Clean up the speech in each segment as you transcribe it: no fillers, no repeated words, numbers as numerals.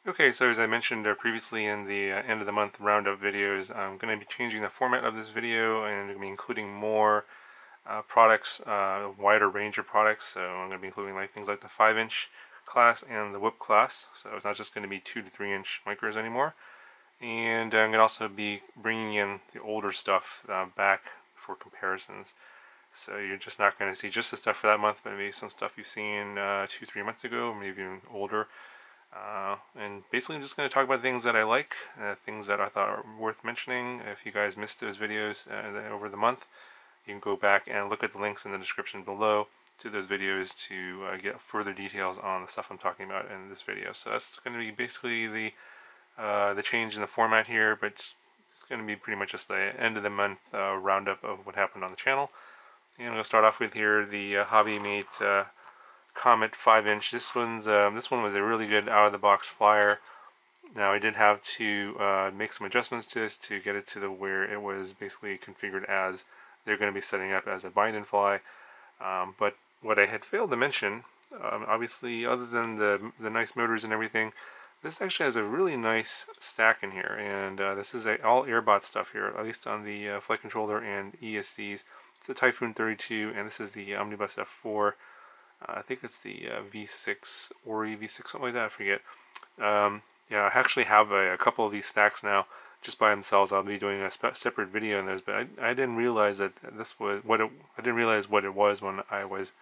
Okay, so as I mentioned previously in the end of the month roundup videos, I'm going to be changing the format of this video and I'm going to be including more products, a wider range of products. So I'm going to be including like things like the 5-inch class and the whip class. So it's not just going to be 2 to 3 inch micros anymore. And I'm going to also be bringing in the older stuff back for comparisons. So you're just not going to see just the stuff for that month, but maybe some stuff you've seen 2-3 months ago, maybe even older. And basically I'm just going to talk about things that I like, things that I thought are worth mentioning. If you guys missed those videos over the month, you can go back and look at the links in the description below to those videos to get further details on the stuff I'm talking about in this video. So that's going to be basically the change in the format here, but it's going to be pretty much just the end of the month roundup of what happened on the channel. And I'm going to start off with here the Hobbymate Comet 5-inch. This one was a really good out-of-the-box flyer. Now I did have to make some adjustments to this to get it to where it was basically configured as they're going to be setting up as a bind and fly. But what I had failed to mention, obviously, other than the nice motors and everything, this actually has a really nice stack in here, and this is all airbot stuff here, at least on the flight controller and ESCs. It's the Typhoon 32, and this is the Omnibus F4. I think it's the V6 or V6, something like that, I forget. Yeah, I actually have a couple of these stacks now just by themselves. I'll be doing a separate video on those, but I didn't realize that this was what I didn't realize what it was when I was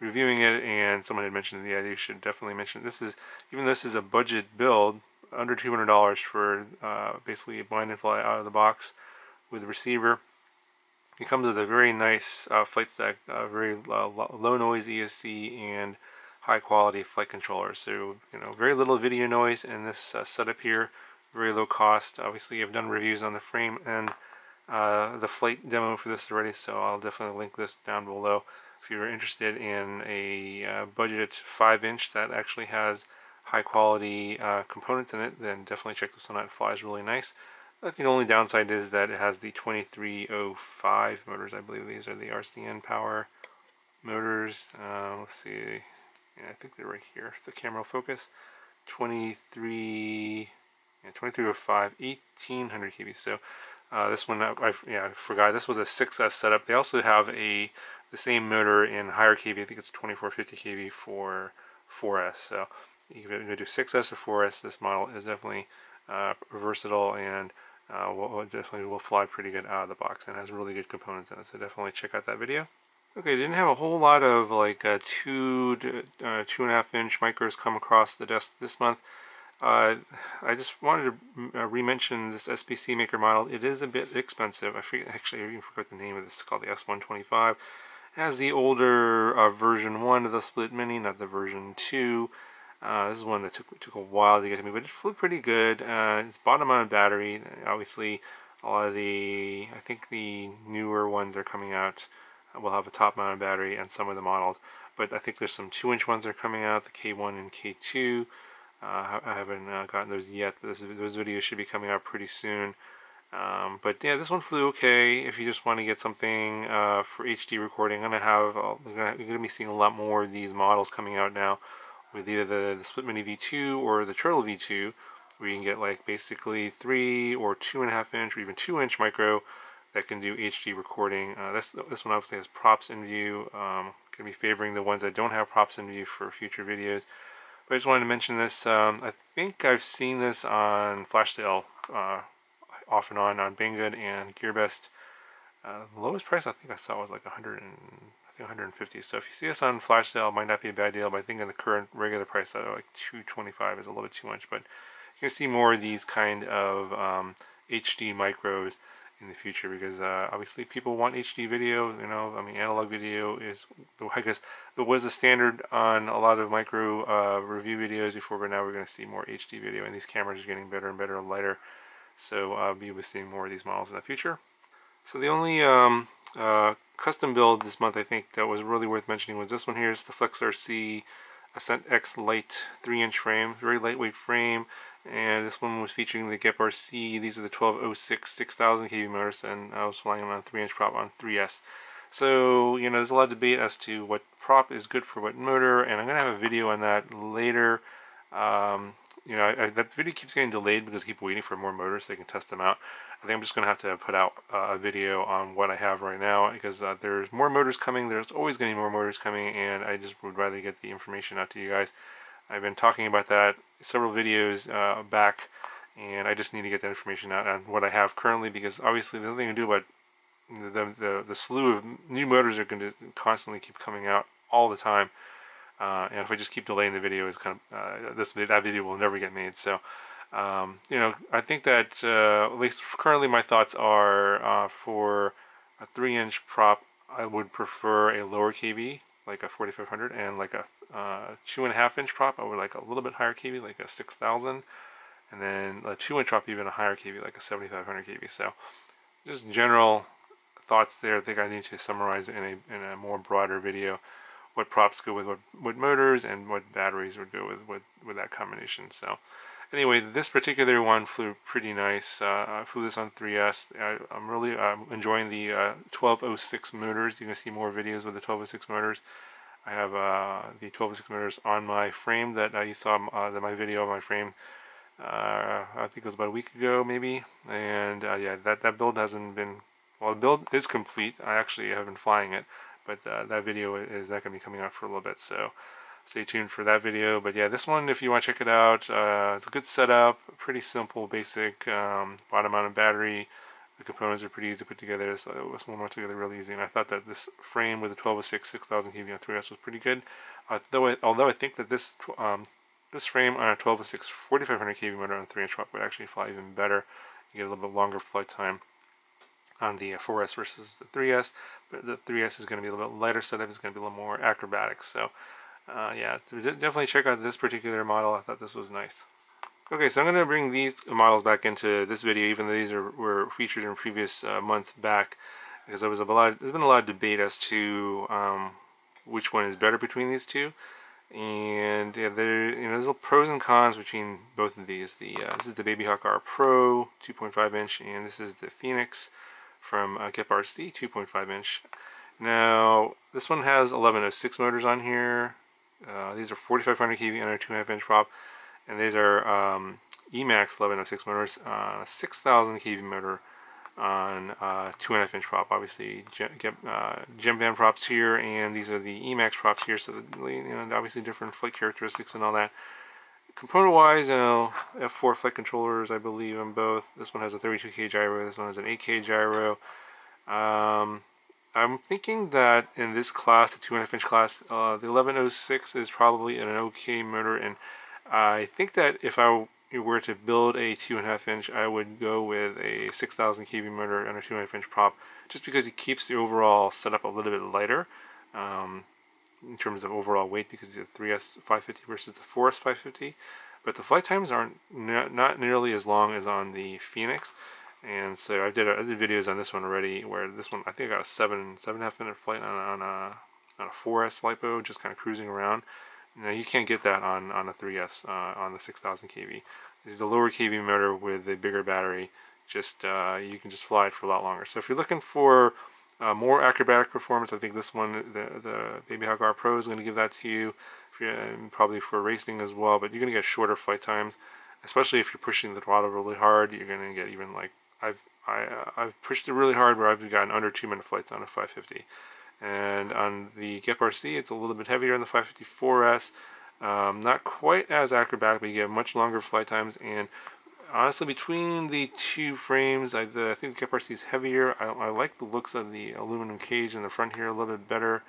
reviewing it, and someone had mentioned, yeah, you should definitely mention this is, even though this is a budget build, under $200 for basically a bind and fly out of the box with a receiver. It comes with a very nice flight stack, very low noise ESC and high quality flight controller. So, you know, very little video noise in this setup here, very low cost. Obviously, I've done reviews on the frame and the flight demo for this already, so I'll definitely link this down below. If you're interested in a budget 5-inch that actually has high quality components in it, then definitely check this one out. It flies really nice. I think the only downside is that it has the 2305 motors. I believe these are the RCN power motors. Let's see. Yeah, I think they're right here. The camera will focus. 2305, 1800 kV. So this one, I forgot. This was a 6S setup. They also have the same motor in higher kV. I think it's 2450 kV for 4S. So you can do 6S or 4S. This model is definitely versatile and definitely will fly pretty good out of the box and has really good components in it. So definitely check out that video. Okay, didn't have a whole lot of like 2 to 2.5-inch micros come across the desk this month. I just wanted to re-mention this SPC Maker model. It is a bit expensive. Actually, I even forgot the name of this. It's called the S125. It has the older version 1 of the Split Mini, not the version 2. This is one that took a while to get to me, but it flew pretty good. It's bottom mounted battery. Obviously, a lot of I think the newer ones are coming out will have a top mounted battery, and some of the models. But I think there's some 2-inch ones that are coming out, the K1 and K2. I haven't gotten those yet, but those videos should be coming out pretty soon. But yeah, this one flew okay. If you just want to get something for HD recording, you're gonna be seeing a lot more of these models coming out now, with either the Split Mini V2 or the Turtle V2, where you can get like basically 3 or 2.5-inch or even 2-inch micro that can do HD recording. This one obviously has props in view. Going to be favoring the ones that don't have props in view for future videos. But I just wanted to mention this. I think I've seen this on flash sale off and on Banggood and GearBest. The lowest price I think I saw was like 150. So if you see this on flash sale, it might not be a bad deal, but I think in the current regular price, like 225 is a little bit too much. But you can see more of these kind of HD micros in the future, because obviously people want HD video. You know, I mean, analog video is, I guess, it was a standard on a lot of micro review videos before, but now we're going to see more HD video, and these cameras are getting better and better and lighter. So I'll be seeing more of these models in the future. So the only custom build this month I think that was really worth mentioning was this one here. It's the Flexor Ascent-X Lite 3-inch frame, very lightweight frame, and this one was featuring the Kip Varsity. These are the 1206 6000 kV motors, and I was flying them on a 3-inch prop on 3S. So, you know, there's a lot of debate as to what prop is good for what motor, and I'm going to have a video on that later. you know, that video keeps getting delayed because I keep waiting for more motors so I can test them out. I think I'm just going to have to put out a video on what I have right now, because there's more motors coming. There's always going to be more motors coming, and I just would rather get the information out to you guys. I've been talking about that several videos back, and I just need to get that information out on what I have currently, because obviously there's nothing to do about the slew of new motors are going to constantly keep coming out all the time. And if I just keep delaying the video, it's kind of that video will never get made. So, you know, I think that at least currently my thoughts are for a 3-inch prop, I would prefer a lower kV, like a 4500, and like a 2.5-inch prop, I would like a little bit higher kV, like a 6000, and then a 2-inch prop, even a higher kV, like a 7500 kV. So, just general thoughts there. I think I need to summarize in a more broader video what props go with what motors, and what batteries would go with that combination. So anyway, this particular one flew pretty nice. I flew this on 3S. I'm really enjoying the 1206 motors. You're going to see more videos with the 1206 motors. I have the 1206 motors on my frame that you saw my video of my frame. I think it was about a week ago, maybe. And yeah, that build hasn't been, well, the build is complete. I actually have been flying it, but that video is not going to be coming out for a little bit, so stay tuned for that video. But yeah, this one, if you want to check it out, it's a good setup, pretty simple, basic bottom mounted battery. The components are pretty easy to put together, so it was one together really easy. And I thought that this frame with the 1206 6000 kV on 3S was pretty good. Although I think that this frame on a 1206 4500 kV motor on 3-inch prop would actually fly even better. You get a little bit longer flight time on the 4S versus the 3S, but the 3S is going to be a little bit lighter setup. It's going to be a little more acrobatic. So yeah, definitely check out this particular model. I thought this was nice. Okay, so I'm going to bring these models back into this video, even though these were featured in previous months back, because there's been a lot of debate as to which one is better between these two. And yeah, there's pros and cons between both of these. This is the Babyhawk-R Pro 2.5-inch, and this is the Phoenix from Kip Varsity 2.5-inch. Now, this one has 1106 motors on here. These are 4500 kV and a 2.5-inch prop, and these are Emax 1106 motors, 6000 kV motor on 2.5-inch prop. Obviously, gem band props here, and these are the Emax props here. So obviously different flight characteristics and all that. Component-wise, F4 flight controllers, I believe, on both. This one has a 32K gyro. This one has an 8K gyro. I'm thinking that in this class, the 2.5-inch class, the 1106 is probably an okay motor, and I think that if I were to build a 2.5-inch, I would go with a 6000 kV motor and a 2.5-inch prop, just because it keeps the overall setup a little bit lighter in terms of overall weight, because it's a 3S 550 versus the 4S 550. But the flight times aren't not nearly as long as on the Phoenix. And so I did videos on this one already, where this one I think I got a 7.5 minute flight on a 4S LiPo, just kind of cruising around. Now you can't get that on a 3S on the 6000 kV. This is a lower kV motor with a bigger battery. Just you can just fly it for a lot longer. So if you're looking for more acrobatic performance, I think this one, the Babyhawk-R Pro, is going to give that to you. Probably for racing as well, but you're going to get shorter flight times, especially if you're pushing the throttle really hard. You're going to get even like I've pushed it really hard, where I've gotten under 2-minute flights on a 550. And on the Kip RC, it's a little bit heavier on the 554S. Not quite as acrobatic, but you get much longer flight times. And honestly, between the two frames, I think the Kip RC is heavier. I like the looks of the aluminum cage in the front here a little bit better.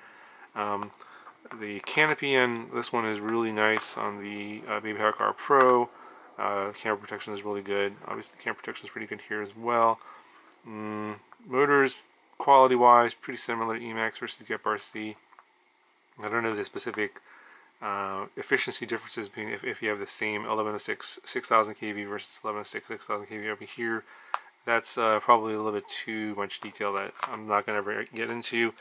The canopy in this one is really nice on the Babyhawk-R Pro. Camera protection is really good. Obviously, the camera protection is pretty good here as well. Motors, quality-wise, pretty similar to Emax versus Kip RC. I don't know the specific efficiency differences between if you have the same 1106 6000 kV versus 1106 6000 kV over here. That's probably a little bit too much detail that I'm not going to ever get into.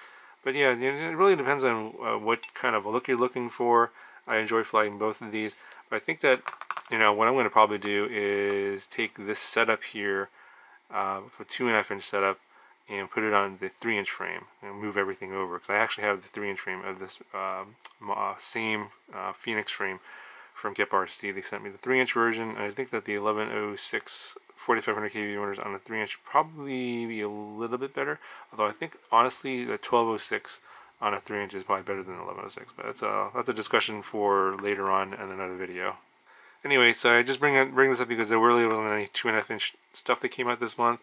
But yeah, it really depends on what kind of a look you're looking for. I enjoy flying both of these, but I think that what I'm going to probably do is take this setup here, for 2.5-inch setup, and put it on the 3-inch frame and move everything over, because I actually have the 3-inch frame of this same Phoenix frame from Kip Varsity. They sent me the 3-inch version, and I think that the 1106 4500 kV motors on the 3-inch probably be a little bit better. Although I think honestly the 1206 on a 3-inch is probably better than the 1106. But that's a discussion for later on in another video. Anyway, so I just bring this up because there really wasn't any 2.5-inch stuff that came out this month,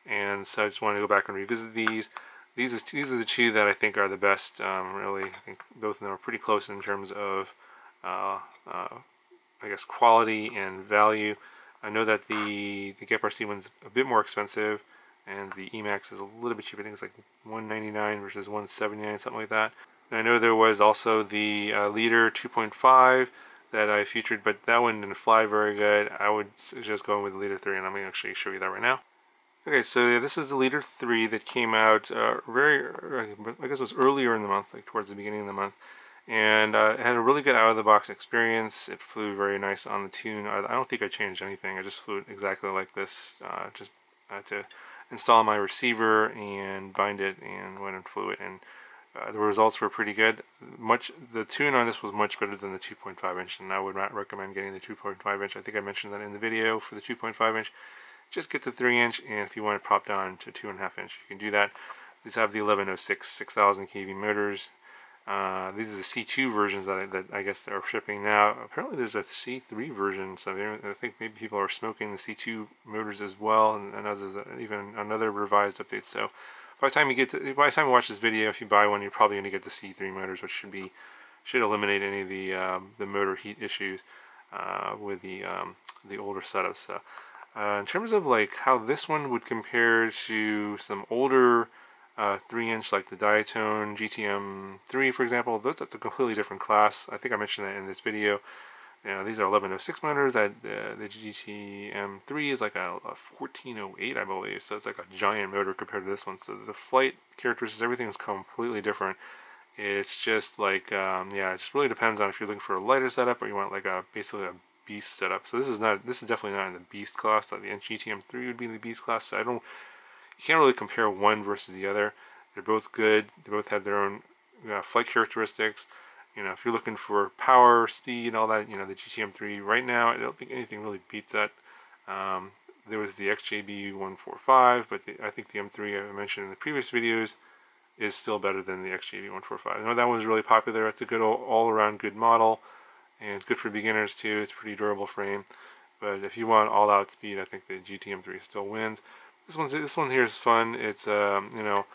and so I just wanted to go back and revisit these. These are the two that I think are the best. Really, I think both of them are pretty close in terms of, I guess, quality and value. I know that the Kip Varsity one's a bit more expensive, and the Emax is a little bit cheaper. I think it's like $199 versus $179, something like that. And I know there was also the Leader 2.5 that I featured, but that one didn't fly very good. I would suggest going with the Leader 3, and I'm going to actually show you that right now. Okay, so yeah, this is the Leader 3 that came out I guess it was earlier in the month, like towards the beginning of the month. And it had a really good out-of-the-box experience. It flew very nice on the tune. I don't think I changed anything. I just flew it exactly like this. Just to install my receiver and bind it, and went and flew it. And the results were pretty good. The tune on this was much better than the 2.5-inch, and I would not recommend getting the 2.5-inch. I think I mentioned that in the video for the 2.5-inch. Just get the 3-inch, and if you want to prop down to 2.5-inch, you can do that. These have the 1106 6000 kV motors. These are the C2 versions that I guess are shipping now. Apparently there's a C3 version, so I think maybe people are smoking the C2 motors as well, and there's even another revised update. So by the time you watch this video, if you buy one, you're probably going to get the C3 motors, which should eliminate any of the motor heat issues with the older setups. So in terms of like how this one would compare to some older 3-inch like the Diatone GTM3, for example, that's a completely different class. I think I mentioned that in this video. You know, these are 1106 motors. The GTM3 is like a 1408, I believe. So it's like a giant motor compared to this one. So the flight characteristics, everything is completely different. It's just like, yeah, it just really depends on if you're looking for a lighter setup or you want like basically a beast setup. So this is definitely not in the beast class. Like the GTM3 would be in the beast class. So you can't really compare one versus the other. They're both good. They both have their own flight characteristics. You know, if you're looking for power, speed, and all that, you know, the GTM3 right now, I don't think anything really beats that. There was the XJB145, but I think the M3 I mentioned in the previous videos is still better than the XJB145. I know that one was really popular. It's a good all-around good model, and it's good for beginners too. It's a pretty durable frame. But if you want all-out speed, I think the GTM3 still wins. This one here is fun. It's you know,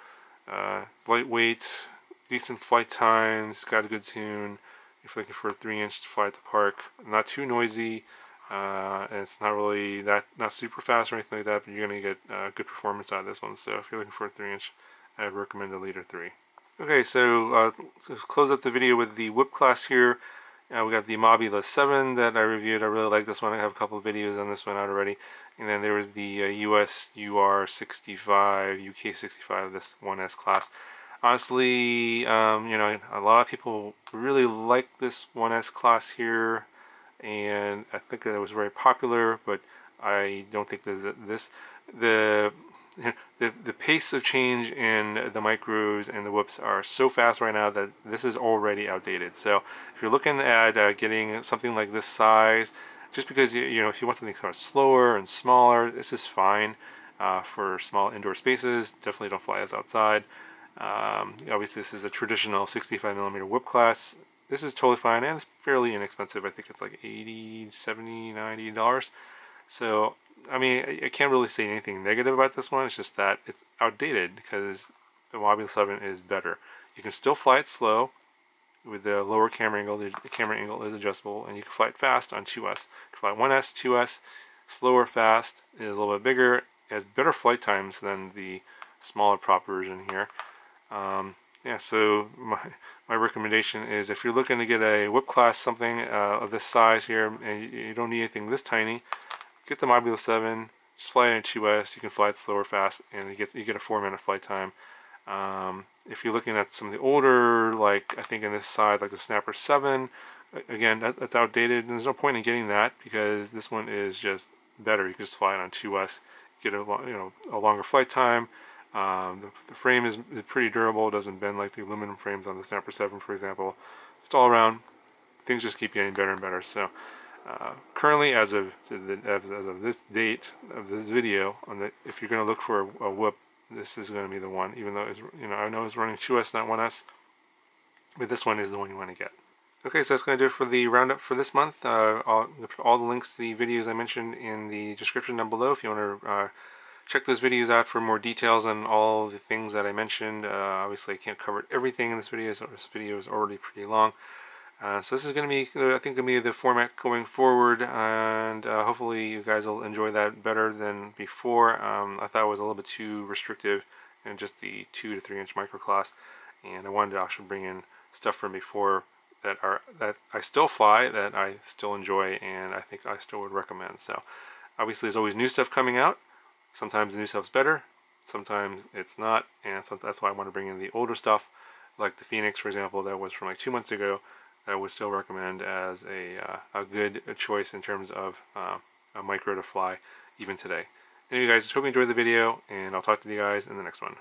lightweight, decent flight times, got a good tune. If you're looking for a 3-inch to fly at the park, not too noisy, and it's not really not super fast or anything like that. But you're gonna get good performance out of this one. So if you're looking for a 3-inch, I'd recommend the Leader 3. Okay, so let's close up the video with the whip class here. We got the Mobula 7 that I reviewed. I really like this one. I have a couple of videos on this one out already. And then there was the US UR65, UK65, this 1S class. Honestly, you know, a lot of people really like this 1S class here, and I think that it was very popular, but I don't think the pace of change in the micros and the whoops are so fast right now that this is already outdated. So if you're looking at getting something like this size, just because you know, if you want something kind of slower and smaller, this is fine for small indoor spaces. Definitely don't fly this outside. Obviously this is a traditional 65mm whip class. This is totally fine, and it's fairly inexpensive. I think it's like $80, $70, $90. So I mean, I can't really say anything negative about this one. It's just that it's outdated because the Mobula 7 is better. You can still fly it slow with the lower camera angle. The camera angle is adjustable, and you can fly it fast on 2S. You can fly 1S, 2S, slower, fast. It is a little bit bigger. It has better flight times than the smaller prop version here. Yeah, so my recommendation is if you're looking to get a whip class, something of this size here, and you don't need anything this tiny, get the Mobula 7, just fly it in 2S. You can fly it slower, fast, and you get a 4-minute flight time. If you're looking at some of the older, like I think in this side, like the Snapper 7, again, that's outdated. There's no point in getting that because this one is just better. You can just fly it on 2S, get a longer flight time. The frame is pretty durable. It doesn't bend like the aluminum frames on the Snapper 7, for example. Just all around things just keep getting better and better. So currently, as of this date of this video, if you're going to look for a whoop, this is going to be the one. Even though it's, I know it's running 2S, not 1S, but this one is the one you want to get. Okay, so that's going to do it for the roundup for this month. I'll put all the links to the videos I mentioned in the description down below if you want to check those videos out for more details on all the things that I mentioned. Obviously, I can't cover everything in this video, so this video is already pretty long. So this is going to be, I think, going to be the format going forward, and hopefully you guys will enjoy that better than before. I thought it was a little bit too restrictive in just the 2 to 3 inch micro class, and I wanted to actually bring in stuff from before that I still fly, that I still enjoy, and I think I still would recommend. So obviously there's always new stuff coming out. Sometimes the new stuff's better, sometimes it's not, and that's why I want to bring in the older stuff, like the Phoenix, for example, that was from like 2 months ago, that I would still recommend as a good choice in terms of a micro to fly even today. Anyway guys, hope you enjoyed the video, and I'll talk to you guys in the next one.